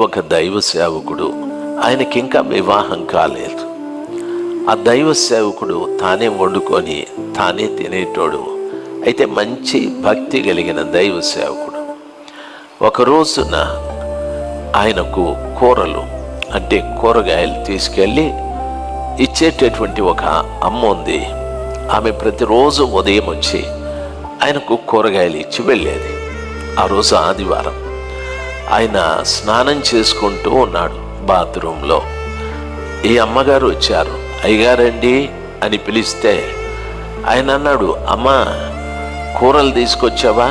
ఒక దైవ సేవకుడు, ఆయనకి ఇంకా వివాహం కాలేదు. ఆ దైవ సేవకుడు తానే వండుకొని తానే తినేటోడు, అయితే మంచి భక్తి కలిగిన దైవ సేవకుడు. ఒక రోజున ఆయనకు కూరలు అంటే కూరగాయలు తీసుకెళ్ళి ఇచ్చేటటువంటి ఒక అమ్మ ఉంది. ఆమె ప్రతిరోజు ఉదయం వచ్చి ఆయనకు కూరగాయలు ఇచ్చి వెళ్ళేది. ఆ రోజు ఆదివారం. ఆయన స్నానం చేసుకుంటూ ఉన్నాడు బాత్రూంలో. ఈ అమ్మగారు వచ్చారు. అయ్యగారండి అని పిలిస్తే ఆయన అన్నాడు, అమ్మా కూరలు తీసుకొచ్చావా,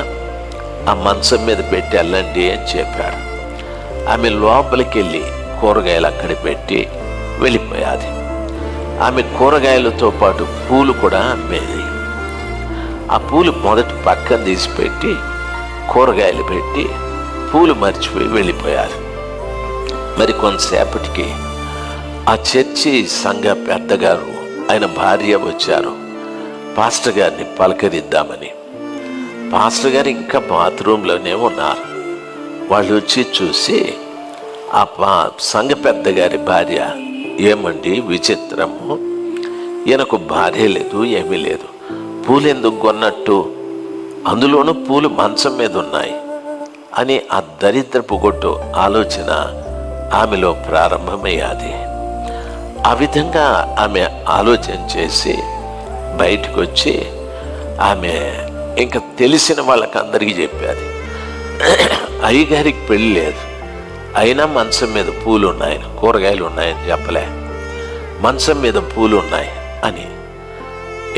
ఆ మంచం మీద పెట్టి వెళ్ళండి అని చెప్పాడు. ఆమె లోపలికి వెళ్ళి కూరగాయలు అక్కడ పెట్టి వెళ్ళిపోయాది. ఆమె కూరగాయలతో పాటు పూలు కూడా అమ్మేది. ఆ పూలు మొదట పక్కన తీసి పెట్టి కూరగాయలు పెట్టి పూలు మర్చిపోయి వెళ్ళిపోయారు. మరి కొంతసేపటికి ఆ చర్చి సంఘ పెద్దగారు ఆయన భార్య వచ్చారు పాస్టర్ గారిని పలకరిద్దామని. పాస్టర్ గారు ఇంకా బాత్రూంలోనే ఉన్నారు. వాళ్ళు వచ్చి చూసి ఆ సంఘ పెద్ద గారి భార్య, ఏమండి విచిత్రము, ఈయనకు భార్య లేదు, ఏమీ లేదు, పూలు ఎందుకు కొన్నట్టు, అందులోనూ పూలు మంచం మీద ఉన్నాయి అని ఆ దరిద్రపు గొట్టు ఆలోచన ఆమెలో ప్రారంభమయ్యాది. ఆ విధంగా ఆమె ఆలోచన చేసి బయటకు వచ్చి ఆమె ఇంకా తెలిసిన వాళ్ళకి అందరికీ చెప్పాది, అయ్యగారికి పెళ్ళి లేదు, అయినా మంచం మీద పూలు ఉన్నాయి, కూరగాయలు ఉన్నాయని చెప్పలే, మంచం మీద పూలు ఉన్నాయి అని.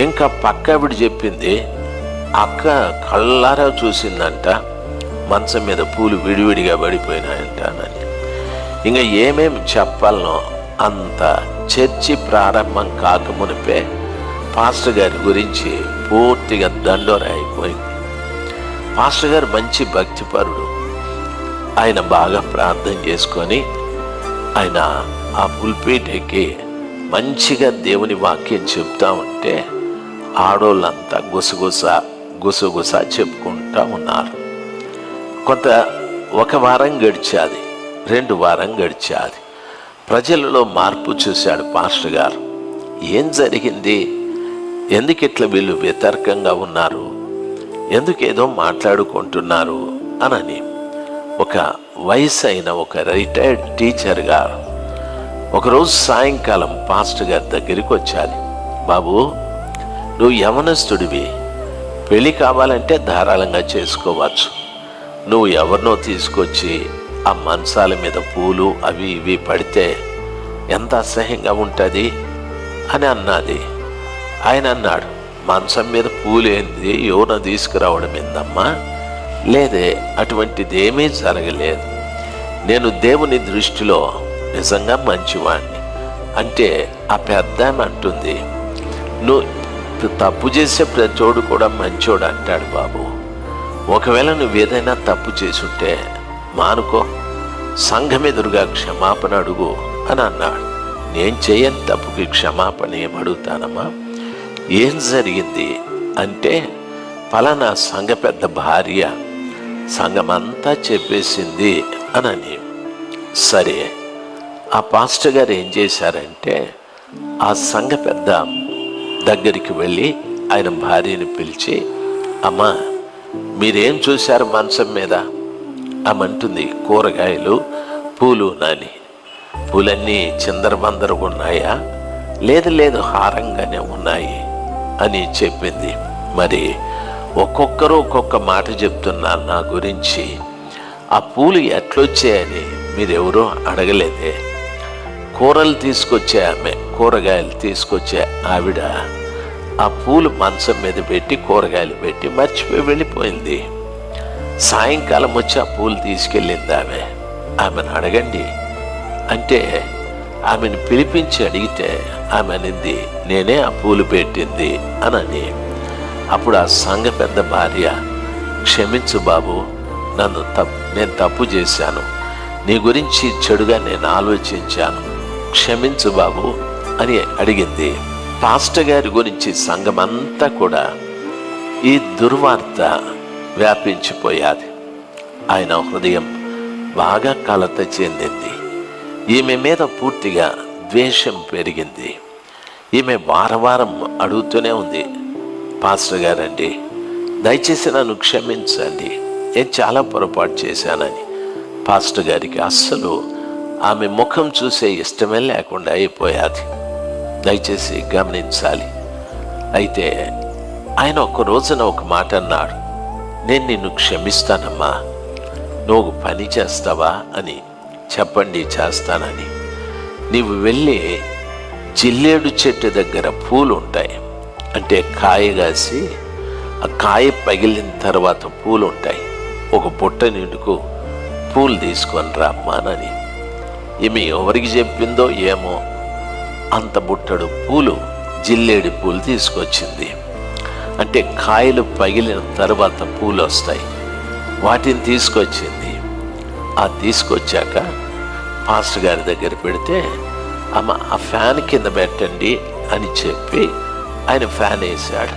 ఇంకా పక్క ఆవిడ చెప్పింది, అక్క కళ్ళారా చూసిందంట మంచం మీద పూలు విడివిడిగా పడిపోయినాయంటానని. ఇంకా ఏమేమి చెప్పాలనో అంత చర్చి ప్రారంభం కాకమునిపే పాస్టర్ గారి గురించి పూర్తిగా దండోరా అయిపోయింది. పాస్టర్ గారు మంచి భక్తిపరుడు. ఆయన బాగా ప్రార్థన చేసుకొని ఆయన ఆ పుల్పీట్ ఎక్కి మంచిగా దేవుని వాక్యం చెప్తా ఉంటే ఆడోళ్ళంతా గుసగుస చెప్పుకుంటా ఉన్నారు. ఒక వారం గడిచాది, 2 వారం గడిచాది. ప్రజలలో మార్పు చూశాడు పాస్టర్ గారు. ఏం జరిగింది, ఎందుకు ఇట్లా వీళ్ళు వ్యతిరేకంగా ఉన్నారు, ఎందుకేదో మాట్లాడుకుంటున్నారు అనని ఒక వయసు అయిన ఒక రిటైర్డ్ టీచర్ గారు ఒకరోజు సాయంకాలం పాస్టర్ గారి దగ్గరికి వచ్చాది. బాబు, నువ్వు యవనస్తుడివి, పెళ్ళి కావాలంటే ధారాళంగా చేసుకోవచ్చు, నువ్వు ఎవరినో తీసుకొచ్చి ఆ మంచాల మీద పూలు అవి ఇవి పడితే ఎంత అసహ్యంగా ఉంటుంది అని అన్నది. ఆయన అన్నాడు, మంచం మీద పూలు ఏంది, ఎవరినో తీసుకురావడం ఏందమ్మా, లేదే, అటువంటిది ఏమీ జరగలేదు, నేను దేవుని దృష్టిలో నిజంగా మంచివాణ్ణి అంటే ఆ పెద్ద అంటుంది, నువ్వు తప్పు చేసే ప్రతిోడు కూడా మంచోడు అంటాడు బాబు, ఒకవేళ నువ్వు ఏదైనా తప్పు చేసుంటే మానుకో, సంఘం ఎదురుగా క్షమాపణ అడుగు అని అన్నాడు. నేను చేయని తప్పుకి క్షమాపణ ఏమడుగుతానమ్మా, ఏం జరిగింది అంటే పలానా సంఘ పెద్ద భార్య సంఘమంతా చెప్పేసింది అనని. సరే, ఆ పాస్టర్ గారు ఏం చేశారంటే ఆ సంఘ పెద్ద దగ్గరికి వెళ్ళి ఆయన భార్యని పిలిచి, అమ్మా మీరేం చూశారు మంచం మీద, ఆమంటుంది కూరగాయలు పూలు నాని, పూలన్నీ చిందరబందరగా ఉన్నాయా, లేదు హారంగానే ఉన్నాయి అని చెప్పింది. మరి ఒక్కొక్కరు ఒక్కొక్క మాట చెప్తున్నారు నా గురించి, ఆ పూలు ఎట్లొచ్చాయని మీరెవరూ అడగలేదే, కూరలు తీసుకొచ్చే ఆమె, కూరగాయలు తీసుకొచ్చే ఆవిడ ఆ పూలు మంచం మీద పెట్టి కూరగాయలు పెట్టి మర్చిపోయి వెళ్ళిపోయింది. సాయంకాలం వచ్చి ఆ పూలు తీసుకెళ్ళింది ఆమెను అడగండి అంటే ఆమెను పిలిపించి అడిగితే ఆమె అనింది, నేనే ఆ పూలు పెట్టింది అనని. అప్పుడు ఆ సంఘ పెద్ద భార్య, క్షమించు బాబు, నేను తప్పు చేశాను, నీ గురించి చెడుగా నేను ఆలోచించాను, క్షమించు బాబు అని అడిగింది. పాస్టర్ గారి గురించి సంఘమంతా కూడా ఈ దుర్వార్త వ్యాపించిపోయాది. ఆయన హృదయం బాగా కలత చెందింది. ఈమె మీద పూర్తిగా ద్వేషం పెరిగింది. ఈమె వారం అడుగుతూనే ఉంది, పాస్టర్ గారండి దయచేసి నన్ను క్షమించండి, నేను చాలా పొరపాటు చేశానని. పాస్టర్ గారికి అస్సలు ఆమె ముఖం చూసే ఇష్టమే లేకుండా అయిపోయాది. దయచేసి గమనించాలి. అయితే ఆయన ఒక రోజున ఒక మాట అన్నాడు, నేను నిన్ను క్షమిస్తానమ్మా, నువ్వు పని చేస్తావా అని. చెప్పండి చేస్తానని. నీవు వెళ్ళి జిల్లేడు చెట్టు దగ్గర పూలు ఉంటాయి, అంటే కాయ కాసి ఆ కాయ పగిలిన తర్వాత పూలు ఉంటాయి, ఒక బుట్ట నిండుకు పూలు తీసుకొని రమ్మానని. ఈమె ఎవరికి చెప్పిందో ఏమో, అంత బుట్టడు పూలు, జిల్లేడి పూలు తీసుకొచ్చింది. అంటే కాయలు పగిలిన తర్వాత పూలు వస్తాయి, వాటిని తీసుకొచ్చింది. ఆ తీసుకొచ్చాక పాస్టర్ గారి దగ్గర పెడితే, అమ్మ ఆ ఫ్యాన్ కింద పెట్టండి అని చెప్పి ఆయన ఫ్యాన్ వేసాడు.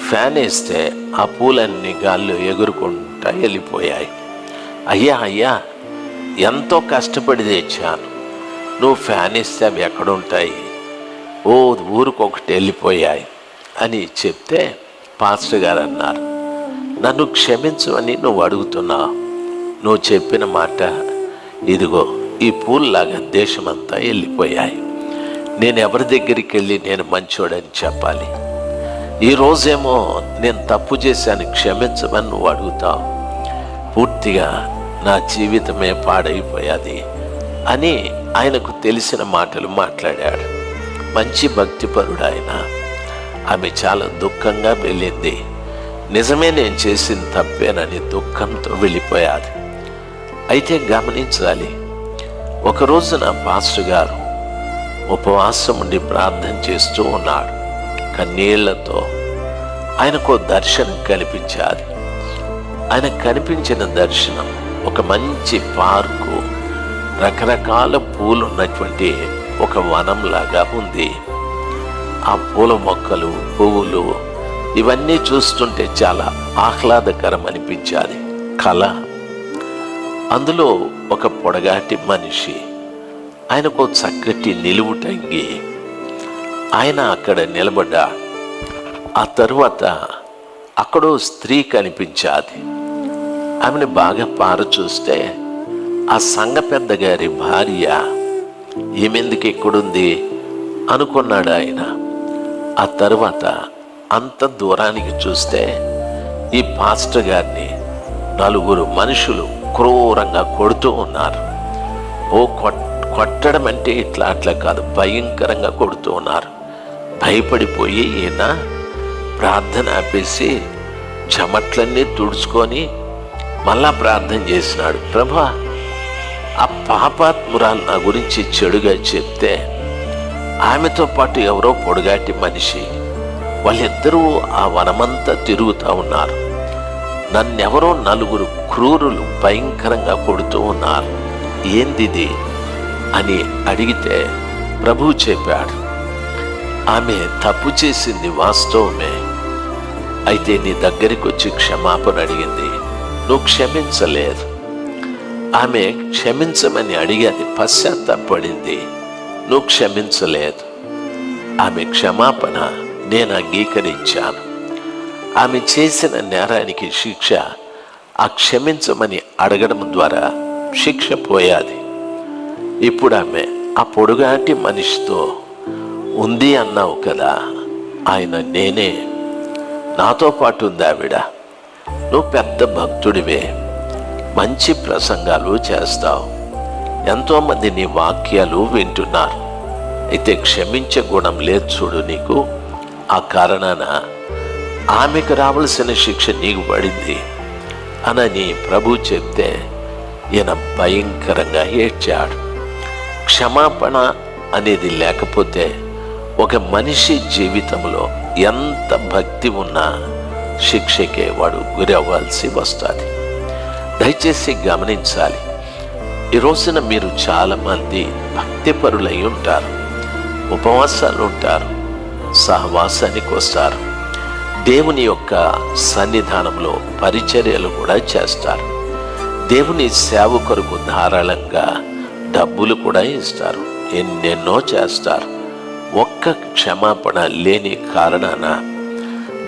ఫ్యాన్ వేస్తే ఆ పూలన్నీ గాల్లో ఎగురుకుంటా వెళ్ళిపోయాయి. అయ్యా ఎంతో కష్టపడి తెచ్చాను, నువ్వు ఫ్యాన్ వేస్తే అవి ఎక్కడుంటాయి, ఓ ఊరికొకటి వెళ్ళిపోయాయి అని చెప్తే పాస్టర్ గారు అన్నారు, నన్ను క్షమించమని నువ్వు అడుగుతున్నావు, నువ్వు చెప్పిన మాట ఇదిగో ఈ పూల్లాగా దేశమంతా వెళ్ళిపోయాయి. నేను ఎవరి దగ్గరికి వెళ్ళి నేను మంచోడని చెప్పాలి? ఈరోజేమో నేను తప్పు చేశాను క్షమించమని నువ్వు అడుగుతావు, పూర్తిగా నా జీవితమే పాడైపోయాది అని ఆయనకు తెలిసిన మాటలు మాట్లాడాడు. మంచి భక్తిపరుడు ఆయన. ఆమె చాలా దుఃఖంగా వెళ్ళింది. నిజమే, నేను చేసిన తప్పేనని దుఃఖంతో వెళ్ళిపోయాది. అయితే గమనించాలి, ఒక రోజున పాస్టర్ గారు ఉపవాసం ఉండి ప్రార్థన చేస్తూ ఉన్నాడు. కన్నీళ్లతో ఆయనకు దర్శనం కనిపించాలి. ఆయన కనిపించిన దర్శనం ఒక మంచి పార్కు, రకరకాల పూలు ఉన్నటువంటి ఒక వనంలాగా ఉంది. ఆ పూల మొక్కలు, పువ్వులు ఇవన్నీ చూస్తుంటే చాలా ఆహ్లాదకరం అనిపించాలి. కళ. అందులో ఒక పొడగాటి మనిషి, ఆయనకు చక్కటి నిలువుటంగి, ఆయన అక్కడ నిలబడ్డా. ఆ తరువాత అక్కడో స్త్రీ కనిపించాది. ఆమెను బాగా చూస్తే ఆ సంఘ పెద్ద గారి భార్య. ఈమెందుకు ఎక్కడుంది అనుకున్నాడు ఆయన. ఆ తరువాత అంత దూరానికి చూస్తే ఈ పాస్టర్ గారిని నలుగురు మనుషులు క్రూరంగా కొడుతూ ఉన్నారు. కొట్టడం అంటే అట్లా కాదు, భయంకరంగా కొడుతూ ఉన్నారు. భయపడిపోయి ఈయన ప్రార్థన ఆపేసి చెమట్లన్నీ తుడుచుకొని మళ్ళా ప్రార్థన చేసినాడు. ప్రభా, ఆ పాపాత్మురాలు నా గురించి చెడుగా చెప్తే ఆమెతో పాటు ఎవరో పొడుగాటి మనిషి, వాళ్ళిద్దరూ ఆ వనమంతా తిరుగుతూ ఉన్నారు. నన్నెవరో నలుగురు క్రూరులు భయంకరంగా కొడుతూ ఉన్నారు, ఏందిది అని అడిగితే ప్రభువు చెప్పాడు, ఆమె తప్పు చేసింది వాస్తవమే, అయితే నీ దగ్గరికి వచ్చి క్షమాపణ అడిగింది, నువ్వు క్షమించలేదు. ఆమె క్షమించమని అడిగేది, పశ్చాత్తాపడింది, నువ్వు క్షమించలేదు. ఆమె క్షమాపణ నేను అంగీకరించాను. ఆమె చేసిన నేరానికి శిక్ష ఆ క్షమించమని అడగడం ద్వారా శిక్ష పోయాది. ఇప్పుడు ఆమె ఆ పొడుగాటి మనిషితో ఉంది అన్నావు కదా, ఆయన నేనే, నాతో పాటు ఉంది ఆవిడ. నువ్వు పెద్ద భక్తుడివే, మంచి ప్రసంగాలు చేస్తావు, ఎంతోమంది నీ వాక్యాలు వింటున్నారు, అయితే క్షమించే గుణం లేదు చూడు నీకు. ఆ కారణాన ఆమెకు రావాల్సిన శిక్ష నీకు పడింది అనని ప్రభు చెప్తే ఈయన భయంకరంగా ఏడ్చాడు. క్షమాపణ అనేది లేకపోతే ఒక మనిషి జీవితంలో ఎంత భక్తి ఉన్నా శిక్షకే వాడు గురి అవ్వాల్సి వస్తుంది. దయచేసి గమనించాలి. ఈ రోజున మీరు చాలామంది భక్తిపరులై ఉంటారు, ఉపవాసాలు ఉంటారు, సహవాసానికి వస్తారు, దేవుని యొక్క సన్నిధానంలో పరిచర్యలు కూడా చేస్తారు. దేవుని సేవ కొరకు ధారాళంగా డబ్బులు కూడా ఇస్తారు, ఎన్నెన్నో చేస్తారు. ఒక్క క్షమాపణ లేని కారణాన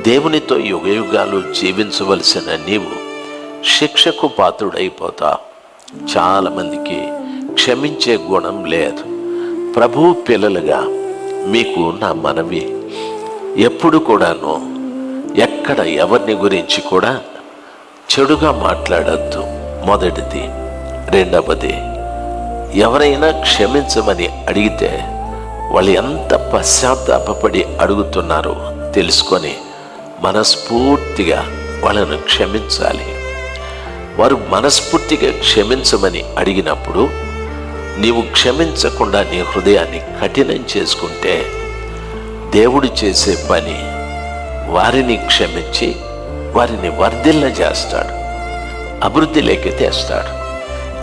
దేవునితో యుగయుగాలు జీవించవలసిన నీవు శిక్షకు పాత్రుడైపోతావు. చాలామందికి క్షమించే గుణం లేదు. ప్రభువు పిల్లలుగా మీకు నా మనవి, ఎప్పుడు కూడాను ఎక్కడ ఎవరిని గురించి కూడా చెడుగా మాట్లాడద్దు. మొదటిది. రెండవది, ఎవరైనా క్షమించమని అడిగితే వాళ్ళు ఎంత పశ్చాత్తాపడి అడుగుతున్నారో తెలుసుకొని మనస్ఫూర్తిగా వాళ్ళను క్షమించాలి. వారు మనస్ఫూర్తిగా క్షమించమని అడిగినప్పుడు నీవు క్షమించకుండా నీ హృదయాన్ని కఠినం చేసుకుంటే దేవుడు చేసే పని వారిని క్షమించి వారిని వర్ధిల్ల చేస్తాడు, అభివృద్ధిలోకి తెస్తాడు.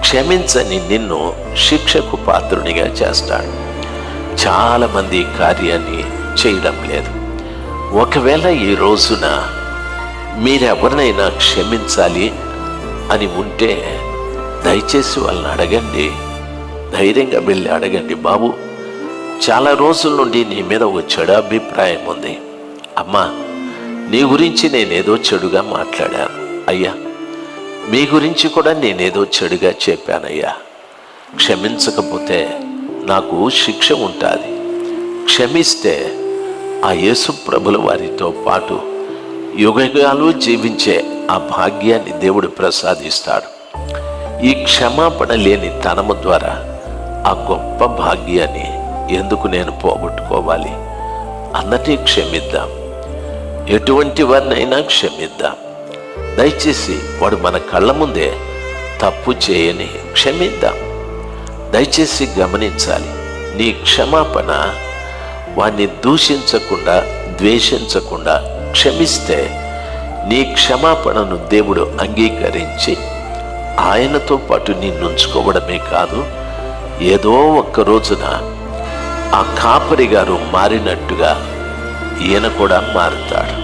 క్షమించని నిన్ను శిక్షకు పాత్రునిగా చేస్తాడు. చాలామంది కార్యాన్ని చేయడం లేదు. ఒకవేళ ఈ రోజున మీరెవరినైనా క్షమించాలి అని ఉంటే దయచేసి వాళ్ళని అడగండి, ధైర్యంగా వెళ్ళి అడగండి. బాబు, చాలా రోజుల నుండి నీ మీద ఒక చెడు అభిప్రాయం ఉంది. అమ్మా, నీ గురించి నేనేదో చెడుగా మాట్లాడాను అయ్యా, మీ గురించి కూడా నేనేదో చెడుగా చెప్పానయ్యా, క్షమించకపోతే నాకు శిక్ష ఉంటుంది. క్షమిస్తే ఆ యేసు ప్రభుల వారితో పాటు యుగయుగాలు జీవించే ఆ భాగ్యాన్ని దేవుడు ప్రసాదిస్తాడు. ఈ క్షమాపణ లేని తనము ద్వారా ఆ గొప్ప భాగ్యాన్ని ఎందుకు నేను పోగొట్టుకోవాలి? అన్నట్టే క్షమిద్దాం, ఎటువంటి వారినైనా క్షమిద్దాం. దయచేసి వాడు మన కళ్ళ ముందే తప్పు చేయని క్షమిద్దాం. దయచేసి గమనించాలి, నీ క్షమాపణ వాడిని దూషించకుండా ద్వేషించకుండా క్షమిస్తే నీ క్షమాపణను దేవుడు అంగీకరించి ఆయనతో పాటు నిన్నుంచుకోవడమే కాదు, ఏదో ఒక్క రోజున ఆ కాపరి గారు మారినట్టుగా ఈయన కూడా మారుతాడు.